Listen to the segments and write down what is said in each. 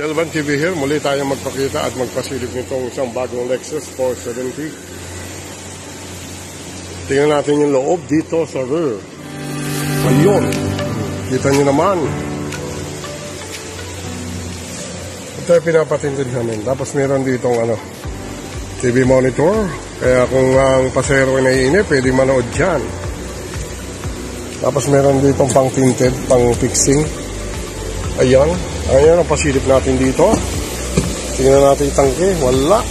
Chelvan TV here, muli tayong magpakita at magpasilip nitong isang bagong Lexus 470. Tingnan natin yung loob dito sa rear. Ayun, kita nyo naman. Ito yung pinapatindin namin. Tapos meron ditong TV monitor. Kaya kung ang pasahero ay naiinip, pwede manood dyan. Tapos meron ditong pang tinted, pang fixing. Ayan. Ayan ang pasilip natin dito. Tingnan natin yung tangke. Wala.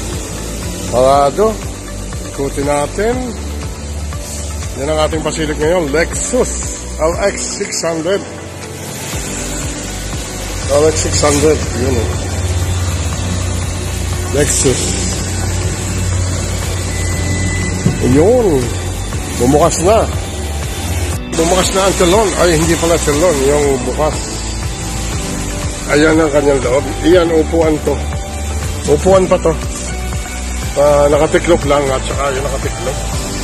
Parado. Ikutin natin. Yan ang ating pasilip ngayon. Lexus LX 600. LX 600. Yun o. Lexus. Ayun. Bumukas na. Bumukas na ang telon. Ay, hindi pala telon. Yung bukas. Ayan ang kanyang loob. Iyan, upuan to. Upuan pa to. Nakatiklop lang at saka yung nakatiklop.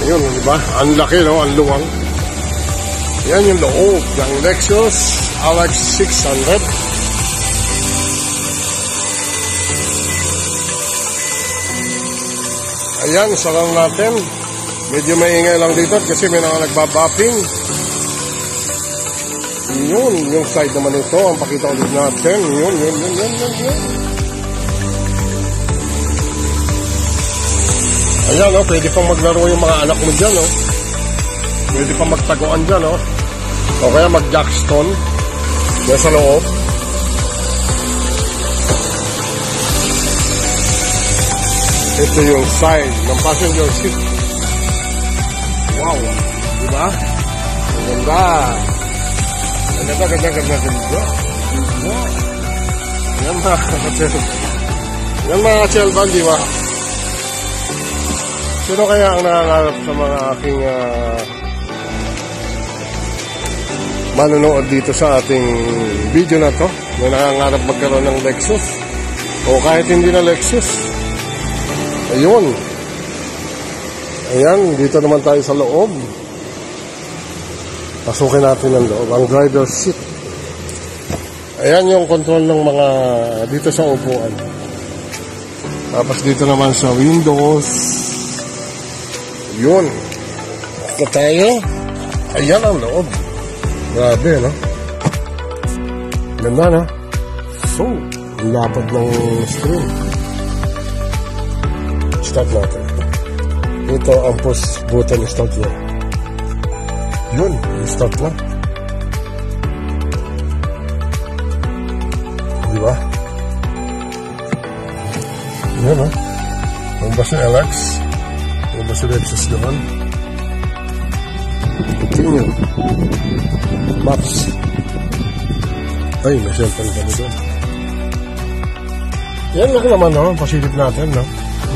Ayun, di ba? Ang laki, no? Ang luwang. Yan yung loob ng Lexus LX 600. Ayan, sarang natin. Medyo maingay lang dito kasi may nagbabapping. Yun, yung side naman ito, ang pakita ulit natin. Yun. Ayan, pwede pang maglaro yung mga anak mo dyan, Pwede pang magtaguan dyan, O kaya mag-jackstone. Yan sa loob. Ito yung side ng passenger seat. Wow, diba? Ang ganda. Ganda. Yan mga Chelvan, di ba? Sino kaya ang nangangarap sa mga aking manonood dito sa ating video na to? Na nangangarap magkaroon ng Lexus? O kahit hindi na Lexus? Ayun. Ayan, dito naman tayo sa loob. Pasukin natin ang loob, ang driver's seat. Ayan yung control ng mga dito sa upuan. Tapos dito naman sa windows. Yun. Ito tayo. Ayan ang loob. Grabe, no? Ganda, no? So, lapad ng screen. Start natin. Ito ang push button start niya. Yun, start na. Diba? Yun, Yung ba si LX? Yung ba si Lexus naman? Tingnan. Maps. Ay, may cellphone kami doon. Yan lang naman, pasilip natin,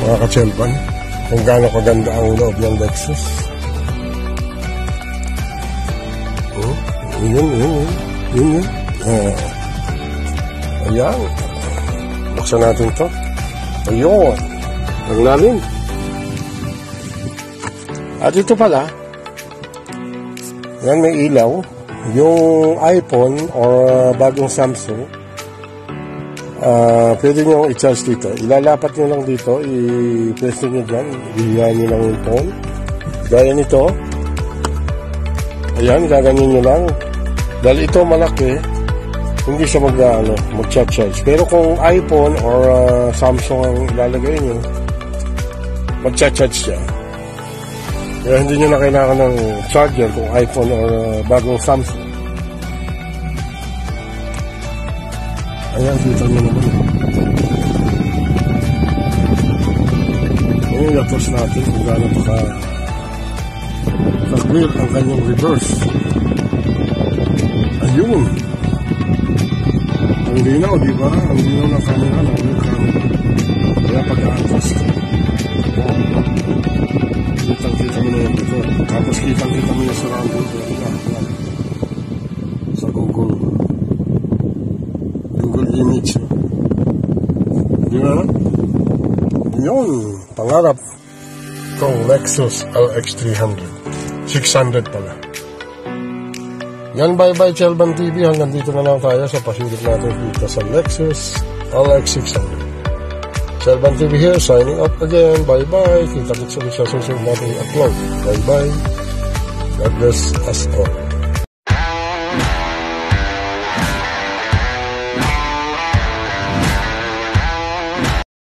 mga ka-cellphone. Kung gaano kaganda ang loob ng Lexus. Yun. Ayan. Buksan natin ito. Ayun. Ang lalim. At ito pala, yan may ilaw. Yung iPhone or bagong Samsung, pwede nyo i-charge dito. Ilalapat nyo lang dito. I-press nyo dyan. Ihiyan nyo lang yung phone. Gaya nito. Ayan, gaganyan nyo lang. Dahil ito malaki, hindi siya mag-charge. Pero kung iPhone or Samsung ang ilalagay nyo, mag-charge siya. Kaya hindi nyo na kailangan ng charger kung iPhone or bagong Samsung. Ayan, kita nyo naman. Ngayon, i-approach natin kung gano'n ka-clear ang kanyang reverse. Ayun. Ang linaw, di ba? Ang linaw ng camera, ng camera. Kaya pag-a-adjust. Kitang-kita mo na yung dito. Tapos kitang-kita mo yung surrounding. Sa Google Image. Di ba? Yun. Pangarap. Itong Lexus LX 300. 600 pala. Yan, bye-bye Chelvan TV. Hanggang dito na lang tayo sa pasilip natin dito sa Lexus unlike 600. Servan TV here, signing off again. Bye-bye. Kita-kits ulit sa susunod nating upload. Bye-bye. God bless us all.